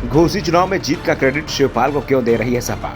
घोसी चुनाव में जीत का क्रेडिट शिवपाल को क्यों दे रही है सपा?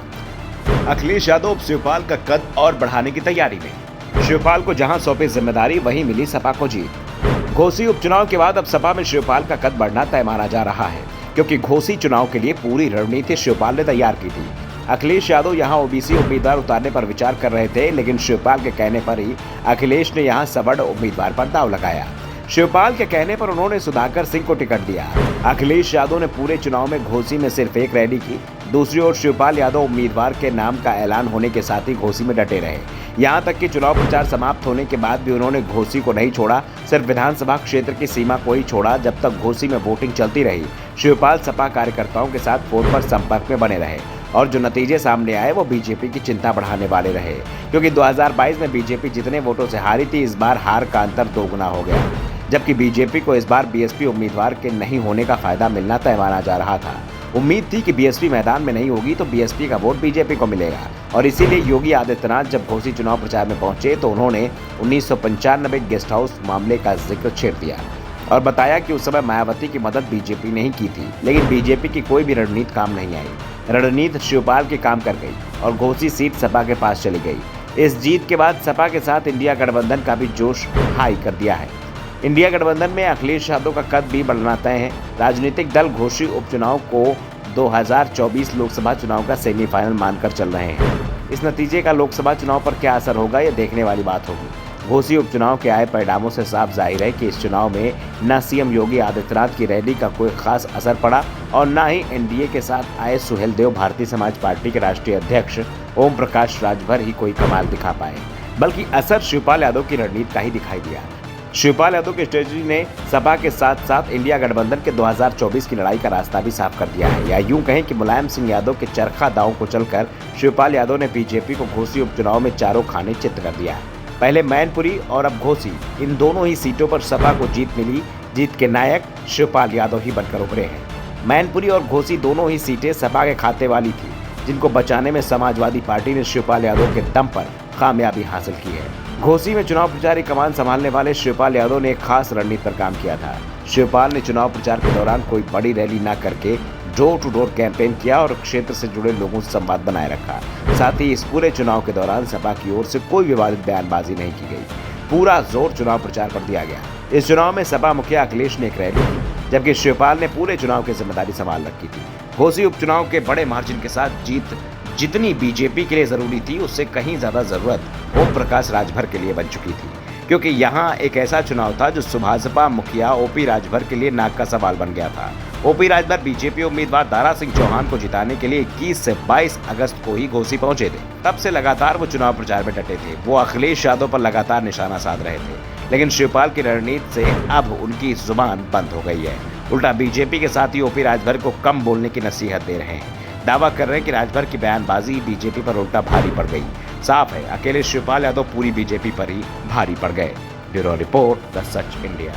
अखिलेश यादव शिवपाल का कद और बढ़ाने की तैयारी में। शिवपाल को जहां सौंपी जिम्मेदारी वहीं मिली सपा को जीत। घोसी उपचुनाव के बाद अब सपा में शिवपाल का कद बढ़ना तय माना जा रहा है, क्योंकि घोसी चुनाव के लिए पूरी रणनीति शिवपाल ने तैयार की थी। अखिलेश यादव यहां ओबीसी उम्मीदवार उतारने पर विचार कर रहे थे, लेकिन शिवपाल के कहने पर ही अखिलेश ने यहां सवर्ण उम्मीदवार पर दांव लगाया। शिवपाल के कहने पर उन्होंने सुधाकर सिंह को टिकट दिया। अखिलेश यादव ने पूरे चुनाव में घोसी में सिर्फ एक रैली की। दूसरी ओर शिवपाल यादव उम्मीदवार के नाम का ऐलान होने के साथ ही घोसी में डटे रहे। यहां तक कि चुनाव प्रचार समाप्त होने के बाद भी उन्होंने घोसी को नहीं छोड़ा, सिर्फ विधानसभा क्षेत्र की सीमा को ही छोड़ा। जब तक घोसी में वोटिंग चलती रही, शिवपाल सपा कार्यकर्ताओं के साथ फोन पर संपर्क में बने रहे और जो नतीजे सामने आए वो बीजेपी की चिंता बढ़ाने वाले रहे, क्योंकि 2022 में बीजेपी जितने वोटों से हारी थी, इस बार हार का अंतर दोगुना हो गया। जबकि बीजेपी को इस बार बीएसपी उम्मीदवार के नहीं होने का फायदा मिलना तय माना जा रहा था। उम्मीद थी कि बीएसपी मैदान में नहीं होगी तो बीएसपी का वोट बीजेपी को मिलेगा, और इसीलिए योगी आदित्यनाथ जब घोसी चुनाव प्रचार में पहुंचे तो उन्होंने 1995 गेस्ट हाउस मामले का जिक्र छेड़ दिया और बताया कि उस समय मायावती की मदद बीजेपी ने ही की थी, लेकिन बीजेपी की कोई भी रणनीति काम नहीं आई। रणनीति शिवपाल के काम कर गई और घोसी सीट सपा के पास चली गई। इस जीत के बाद सपा के साथ इंडिया गठबंधन का भी जोश हाई कर दिया है। इंडिया गठबंधन में अखिलेश यादव का कद भी बढ़ना तय है। राजनीतिक दल घोसी उपचुनाव को 2024 लोकसभा चुनाव का सेमीफाइनल मानकर चल रहे हैं। इस नतीजे का लोकसभा चुनाव पर क्या असर होगा, ये देखने वाली बात होगी। घोसी उपचुनाव के आए परिणामों से साफ जाहिर है कि इस चुनाव में न सीएम योगी आदित्यनाथ की रैली का कोई खास असर पड़ा और न ही एनडीए के साथ आए सुहेलदेव भारतीय समाज पार्टी के राष्ट्रीय अध्यक्ष ओम प्रकाश राजभर ही कोई कमाल दिखा पाए, बल्कि असर शिवपाल यादव की रणनीति का ही दिखाई दिया। शिवपाल यादव की स्ट्रेटजी ने सपा के साथ साथ इंडिया गठबंधन के 2024 की लड़ाई का रास्ता भी साफ कर दिया है, या यूं कहें कि मुलायम सिंह यादव के चरखा दांव को चलकर शिवपाल यादव ने बीजेपी को घोसी उपचुनाव में चारों खाने चित कर दिया है। पहले मैनपुरी और अब घोसी, इन दोनों ही सीटों पर सपा को जीत मिली। जीत के नायक शिवपाल यादव ही बनकर उभरे हैं। मैनपुरी और घोसी दोनों ही सीटें सपा के खाते वाली थी, जिनको बचाने में समाजवादी पार्टी ने शिवपाल यादव के दम पर कामयाबी हासिल की है। घोसी में चुनाव प्रचार की कमान संभालने वाले शिवपाल यादव ने एक खास रणनीति पर काम किया था। शिवपाल ने चुनाव प्रचार के दौरान कोई बड़ी रैली न करके डोर टू डोर कैंपेन किया और क्षेत्र से जुड़े लोगों से संवाद बनाए रखा। साथ ही इस पूरे चुनाव के दौरान सपा की ओर से कोई विवादित बयानबाजी नहीं की गई। पूरा जोर चुनाव प्रचार पर दिया गया। इस चुनाव में सपा मुखिया अखिलेश ने एक रैली की, जबकि शिवपाल ने पूरे चुनाव की जिम्मेदारी संभाल रखी थी। घोसी उपचुनाव के बड़े मार्जिन के साथ जीत जितनी बीजेपी के लिए जरूरी थी, उससे कहीं ज्यादा जरूरत ओम प्रकाश राजभर के लिए बन चुकी थी, क्योंकि यहाँ एक ऐसा चुनाव था जो सुभाषपा मुखिया ओपी राजभर के लिए नाक का सवाल बन गया था। ओपी राजभर बीजेपी उम्मीदवार दारा सिंह चौहान को जिताने के लिए 21 से 22 अगस्त को ही घोसी पहुंचे थे। तब से लगातार वो चुनाव प्रचार में डटे थे। वो अखिलेश यादव पर लगातार निशाना साध रहे थे, लेकिन शिवपाल की रणनीति से अब उनकी जुबान बंद हो गई है। उल्टा बीजेपी के साथ ही ओपी राजभर को कम बोलने की नसीहत दे रहे हैं। दावा कर रहे हैं कि राजभर की बयानबाजी बीजेपी पर उल्टा भारी पड़ गई। साफ है, अकेले शिवपाल यादव पूरी बीजेपी पर ही भारी पड़ गए। Bureau report, the such India.